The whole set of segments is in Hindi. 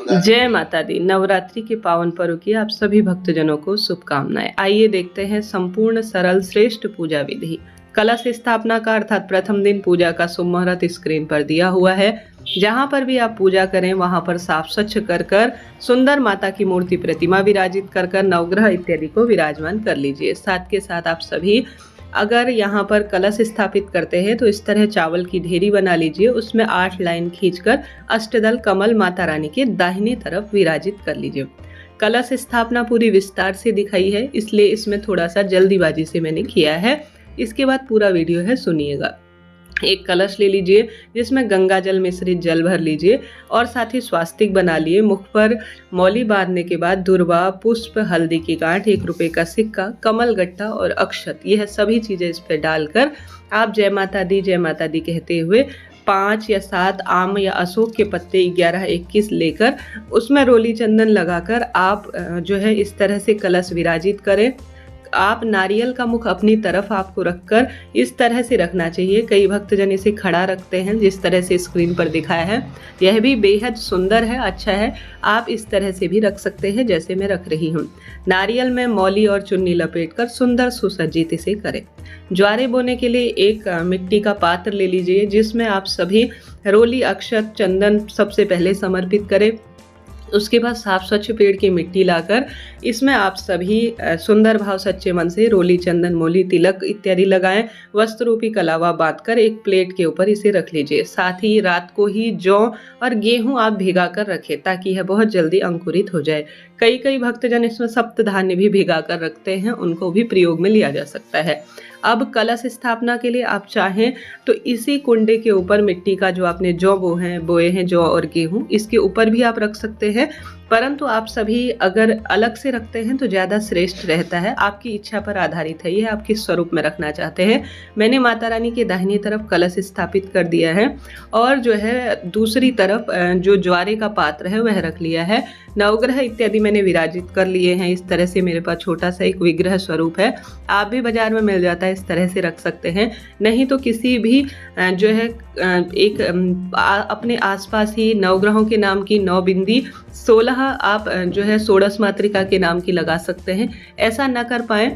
जय माता दी। नवरात्रि के पावन पर्व की आप सभी भक्तजनों को शुभकामनाएं। आइए देखते हैं संपूर्ण सरल श्रेष्ठ पूजा विधि। कलश स्थापना का अर्थात प्रथम दिन पूजा का शुभ मुहूर्त स्क्रीन पर दिया हुआ है। जहां पर भी आप पूजा करें वहां पर साफ स्वच्छ कर सुंदर माता की मूर्ति प्रतिमा विराजित कर नवग्रह इत्यादि को विराजमान कर लीजिए। साथ के साथ आप सभी अगर यहाँ पर कलश स्थापित करते हैं तो इस तरह चावल की ढेरी बना लीजिए, उसमें 8 लाइन खींचकर अष्टदल कमल माता रानी के दाहिनी तरफ विराजित कर लीजिए। कलश स्थापना पूरी विस्तार से दिखाई है, इसलिए इसमें थोड़ा सा जल्दीबाजी से मैंने किया है। इसके बाद पूरा वीडियो है, सुनिएगा। एक कलश ले लीजिए जिसमें गंगा जल मिश्रित जल भर लीजिए और साथ ही स्वास्तिक बना लिए। मुख पर मौली बांधने के बाद दुर्वा, पुष्प, हल्दी की गांठ, 1 रुपए का सिक्का, कमल गट्टा और अक्षत, यह सभी चीजें इस पे डालकर आप जय माता दी कहते हुए 5 या 7 आम या अशोक के पत्ते 11-21 लेकर उसमें रोली चंदन लगाकर आप जो है इस तरह से कलश विराजित करें। आप नारियल का मुख अपनी तरफ आपको रखकर इस तरह से रखना चाहिए। कई भक्तजन इसे खड़ा रखते हैं जिस तरह से स्क्रीन पर दिखाया है, यह भी बेहद सुंदर है, अच्छा है। आप इस तरह से भी रख सकते हैं जैसे मैं रख रही हूँ। नारियल में मौली और चुन्नी लपेटकर सुंदर सुसज्जित इसे करें। ज्वारे बोने के लिए एक मिट्टी का पात्र ले लीजिए जिसमें आप सभी रोली, अक्षत, चंदन सबसे पहले समर्पित करें। उसके बाद साफ स्वच्छ पेड़ की मिट्टी लाकर इसमें आप सभी सुंदर भाव सच्चे मन से रोली, चंदन, मोली, तिलक इत्यादि लगाएं। वस्त्र रूपी कलावा बांधकर एक प्लेट के ऊपर इसे रख लीजिए। साथ ही रात को ही जौ और गेहूं आप भिगा कर रखें ताकि यह बहुत जल्दी अंकुरित हो जाए। कई भक्तजन इसमें सप्त धान्य भी भिगा कर रखते हैं, उनको भी प्रयोग में लिया जा सकता है। अब कलश स्थापना के लिए आप चाहें तो इसी कुंडे के ऊपर मिट्टी का जो आपने जौ बोए हैं जौ और गेहूं, इसके ऊपर भी आप रख सकते हैं, परंतु आप सभी अगर अलग से रखते हैं तो ज़्यादा श्रेष्ठ रहता है। आपकी इच्छा पर आधारित है, यह आप किस स्वरूप में रखना चाहते हैं। मैंने माता रानी के दाहिनी तरफ कलश स्थापित कर दिया है और जो है दूसरी तरफ जो ज्वारे का पात्र है वह रख लिया है। नवग्रह इत्यादि मैंने विराजित कर लिए हैं। इस तरह से मेरे पास छोटा सा एक विग्रह स्वरूप है, आप भी बाजार में मिल जाता है, इस तरह से रख सकते हैं। नहीं तो किसी भी जो है एक अपने आसपास ही नवग्रहों के नाम की 9 बिंदी 16 आप जो है षोडश मातृका के नाम की लगा सकते हैं। ऐसा न कर पाए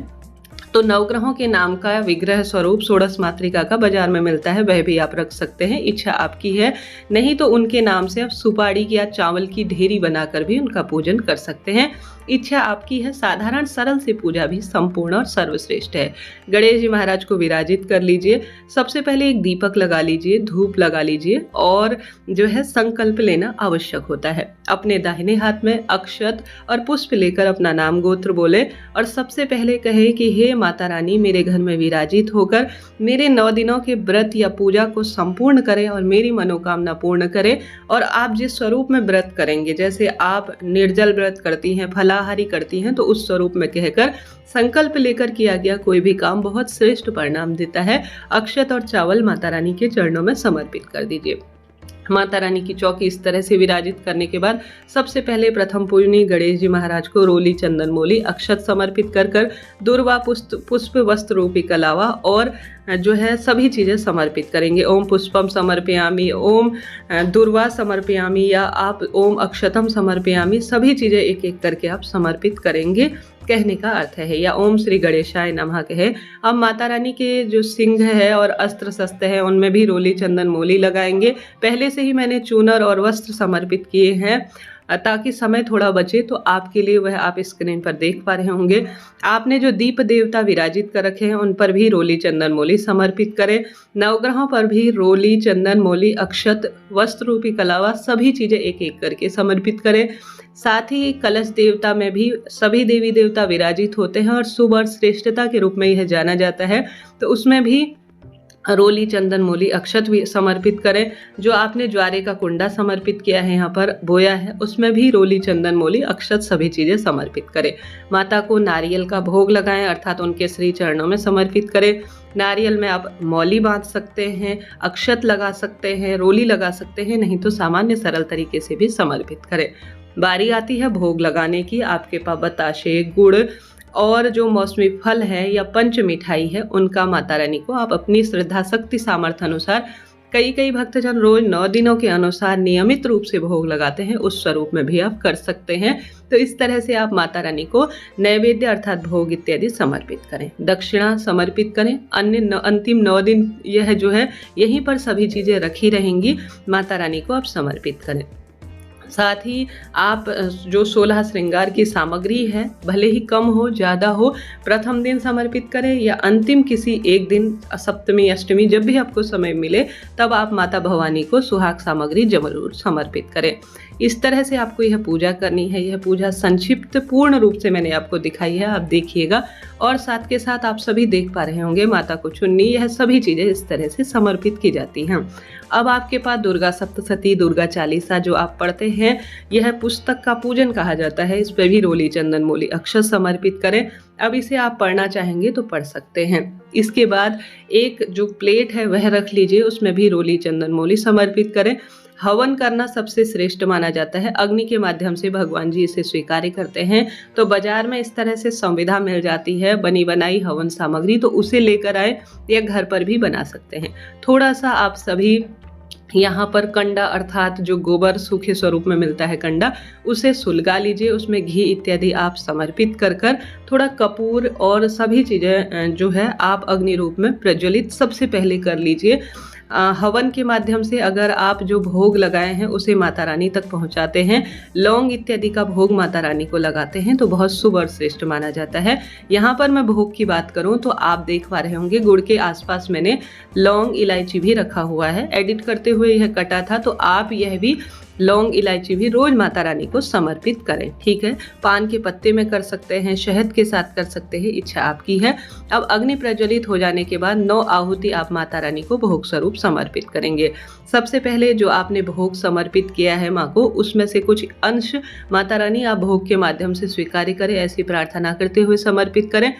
तो नवग्रहों के नाम का विग्रह स्वरूप षोडश मातृका का बाजार में मिलता है, वह भी आप रख सकते हैं, इच्छा आपकी है। नहीं तो उनके नाम से आप सुपारी या चावल की ढेरी बनाकर भी उनका पूजन कर सकते हैं, इच्छा आपकी है। साधारण सरल से पूजा भी संपूर्ण और सर्वश्रेष्ठ है। गणेश जी महाराज को विराजित कर लीजिए। सबसे पहले एक दीपक लगा लीजिए, धूप लगा लीजिए और जो है संकल्प लेना आवश्यक होता है। अपने दाहिने हाथ में अक्षत और पुष्प लेकर अपना नाम गोत्र बोले और सबसे पहले कहे कि हे माता रानी, मेरे घर में विराजित होकर मेरे 9 दिनों के व्रत या पूजा को संपूर्ण करें और मेरी मनोकामना पूर्ण करें। और आप जिस स्वरूप में व्रत करेंगे, जैसे आप निर्जल व्रत करती हैं, फलाहारी करती हैं, तो उस स्वरूप में कहकर संकल्प लेकर किया गया कोई भी काम बहुत श्रेष्ठ परिणाम देता है। अक्षत और चावल माता रानी के चरणों में समर्पित कर दीजिए। माता रानी की चौकी इस तरह से विराजित करने के बाद सबसे पहले प्रथम पूजनीय गणेश जी महाराज को रोली, चंदन, मोली, अक्षत समर्पित कर दुर्वा, पुष्प, वस्त्र रूपी कलावा और जो है सभी चीज़ें समर्पित करेंगे। ओम पुष्पम समर्पयामि, ओम दुर्वा समर्पयामि या आप ओम अक्षतम समर्पयामि, सभी चीज़ें एक एक करके आप समर्पित करेंगे, कहने का अर्थ है। या ओम श्री गणेशाय नमः कहे। अब माता रानी के जो सिंह है और अस्त्र शस्त्र है उनमें भी रोली, चंदन, मोली लगाएंगे। पहले से ही मैंने चूनर और वस्त्र समर्पित किए हैं ताकि समय थोड़ा बचे, तो आपके लिए वह आप स्क्रीन पर देख पा रहे होंगे। आपने जो दीप देवता विराजित कर रखे हैं उन पर भी रोली, चंदन, मोली समर्पित करें। नवग्रहों पर भी रोली, चंदन, मोली, अक्षत, वस्त्र रूपी कलावा सभी चीज़ें एक एक करके समर्पित करें। साथ ही कलश देवता में भी सभी देवी देवता विराजित होते हैं और शुभ और श्रेष्ठता के रूप में यह जाना जाता है, तो उसमें भी रोली, चंदन, मोली, अक्षत भी समर्पित करें। जो आपने ज्वारे का कुंडा समर्पित किया है, यहाँ पर बोया है, उसमें भी रोली, चंदन, मोली, अक्षत सभी चीज़ें समर्पित करें। माता को नारियल का भोग लगाएं अर्थात उनके श्री चरणों में समर्पित करें। नारियल में आप मौली बांध सकते हैं, अक्षत लगा सकते हैं, रोली लगा सकते हैं, नहीं तो सामान्य सरल तरीके से भी समर्पित करें। बारी आती है भोग लगाने की। आपके पास बताशे, गुड़ और जो मौसमी फल है या पंच मिठाई है उनका माता रानी को आप अपनी श्रद्धा शक्ति सामर्थ्य अनुसार कई कई भक्तजन रोज 9 दिनों के अनुसार नियमित रूप से भोग लगाते हैं, उस स्वरूप में भी आप कर सकते हैं। तो इस तरह से आप माता रानी को नैवेद्य अर्थात भोग इत्यादि समर्पित करें, दक्षिणा समर्पित करें। अंतिम 9 दिन यह जो है यहीं पर सभी चीजें रखी रहेंगी, माता रानी को आप समर्पित करें। साथ ही आप जो 16 श्रृंगार की सामग्री है, भले ही कम हो ज़्यादा हो, प्रथम दिन समर्पित करें या अंतिम किसी एक दिन, सप्तमी अष्टमी, जब भी आपको समय मिले तब आप माता भवानी को सुहाग सामग्री जरूर समर्पित करें। इस तरह से आपको यह पूजा करनी है। यह पूजा संक्षिप्त पूर्ण रूप से मैंने आपको दिखाई है, आप देखिएगा। और साथ के साथ आप सभी देख पा रहे होंगे माता को चुन्नी, यह सभी चीज़ें इस तरह से समर्पित की जाती हैं। अब आपके पास दुर्गा सप्तशती, दुर्गा चालीसा जो आप पढ़ते हैं, यह पुस्तक का पूजन कहा जाता है। इस पर भी रोली चंदन मोली अक्षर समर्पित करें। अब इसे आप पढ़ना चाहेंगे तो पढ़ सकते हैं। इसके बाद एक जो प्लेट है वह रख लीजिए, उसमें भी रोली चंदन मोली समर्पित करें। हवन करना सबसे श्रेष्ठ माना जाता है, अग्नि के माध्यम से भगवान जी इसे स्वीकार करते हैं। तो बाजार में इस तरह से संविधा मिल जाती है बनी बनाई हवन सामग्री, तो उसे लेकर आए या घर पर भी बना सकते हैं। थोड़ा सा आप सभी यहाँ पर कंडा अर्थात जो गोबर सूखे स्वरूप में मिलता है कंडा, उसे सुलगा लीजिए, उसमें घी इत्यादि आप समर्पित कर कर थोड़ा कपूर और सभी चीज़ें जो है आप अग्नि रूप में प्रज्वलित सबसे पहले कर लीजिए। हवन के माध्यम से अगर आप जो भोग लगाए हैं उसे माता रानी तक पहुंचाते हैं, लौंग इत्यादि का भोग माता रानी को लगाते हैं, तो बहुत शुभ और श्रेष्ठ माना जाता है। यहाँ पर मैं भोग की बात करूँ तो आप देख पा रहे होंगे गुड़ के आसपास मैंने लौंग इलायची भी रखा हुआ है। एडिट करते हुए यह कटा था, तो आप यह भी लौंग इलायची भी रोज माता रानी को समर्पित करें, ठीक है। पान के पत्ते में कर सकते हैं, शहद के साथ कर सकते हैं, इच्छा आपकी है। अब अग्नि प्रज्वलित हो जाने के बाद 9 आहुति आप माता रानी को भोग स्वरूप समर्पित करेंगे। सबसे पहले जो आपने भोग समर्पित किया है माँ को, उसमें से कुछ अंश माता रानी आप भोग के माध्यम से स्वीकार करें, ऐसी प्रार्थना करते हुए समर्पित करें।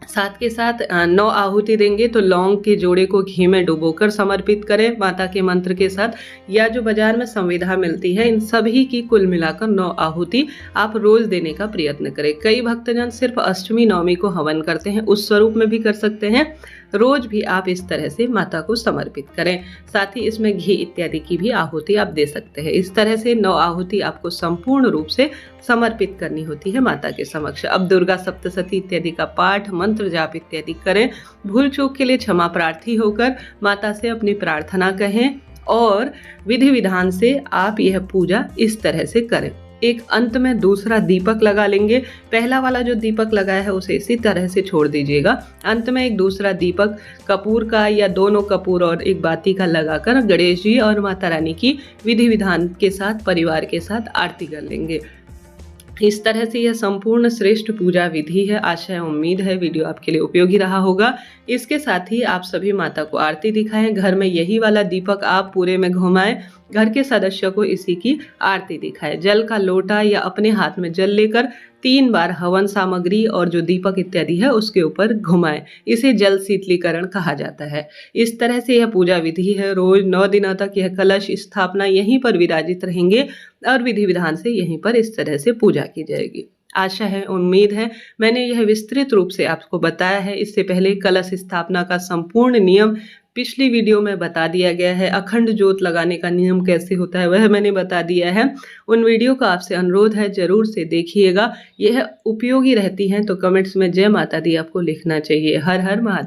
साथ के साथ 9 आहुति देंगे तो लौंग के जोड़े को घी में डुबोकर समर्पित करें माता के मंत्र के साथ, या जो बाजार में संविधा मिलती है, इन सभी की कुल मिलाकर 9 आहुति आप रोज देने का प्रयत्न करें। कई भक्तजन सिर्फ अष्टमी नवमी को हवन करते हैं, उस स्वरूप में भी कर सकते हैं। रोज भी आप इस तरह से माता को समर्पित करें। साथ ही इसमें घी इत्यादि की भी आहुति आप दे सकते हैं। इस तरह से 9 आहुति आपको संपूर्ण रूप से समर्पित करनी होती है माता के समक्ष। अब दुर्गा सप्तशती इत्यादि का पाठ, मंत्र जाप इत्यादि करें। भूल चूक के लिए क्षमा प्रार्थी होकर माता से अपनी प्रार्थना कहें और विधि विधान से आप यह पूजा इस तरह से करें। एक अंत में दूसरा दीपक लगा लेंगे। पहला वाला जो दीपक लगाया है उसे इसी तरह से छोड़ दीजिएगा। अंत में एक दूसरा दीपक कपूर का या दोनों कपूर और एक बाती का लगाकर गणेश जी और माता रानी की विधि विधान के साथ परिवार के साथ आरती कर लेंगे। इस तरह से यह संपूर्ण श्रेष्ठ पूजा विधि है। आशा उम्मीद है वीडियो आपके लिए उपयोगी रहा होगा। इसके साथ ही आप सभी माता को आरती दिखाएं। घर में यही वाला दीपक आप पूरे में घुमाएं। घर के सदस्यों को इसी की आरती दिखाएं। जल का लोटा या अपने हाथ में जल लेकर 3 बार हवन सामग्री और जो दीपक इत्यादि है उसके ऊपर घुमाएं। इसे जल शीतलीकरण कहा जाता है। इस तरह से यह पूजा विधि है। रोज 9 दिनों तक यह कलश स्थापना यहीं पर विराजित रहेंगे और विधि विधान से यहीं पर इस तरह से पूजा की जाएगी। आशा है, उम्मीद है मैंने यह विस्तृत रूप से आपको बताया है। इससे पहले कलश स्थापना का संपूर्ण नियम पिछली वीडियो में बता दिया गया है। अखंड ज्योत लगाने का नियम कैसे होता है वह मैंने बता दिया है। उन वीडियो का आपसे अनुरोध है जरूर से देखिएगा। यह उपयोगी रहती हैं तो कमेंट्स में जय माता दी आपको लिखना चाहिए। हर हर महादेव।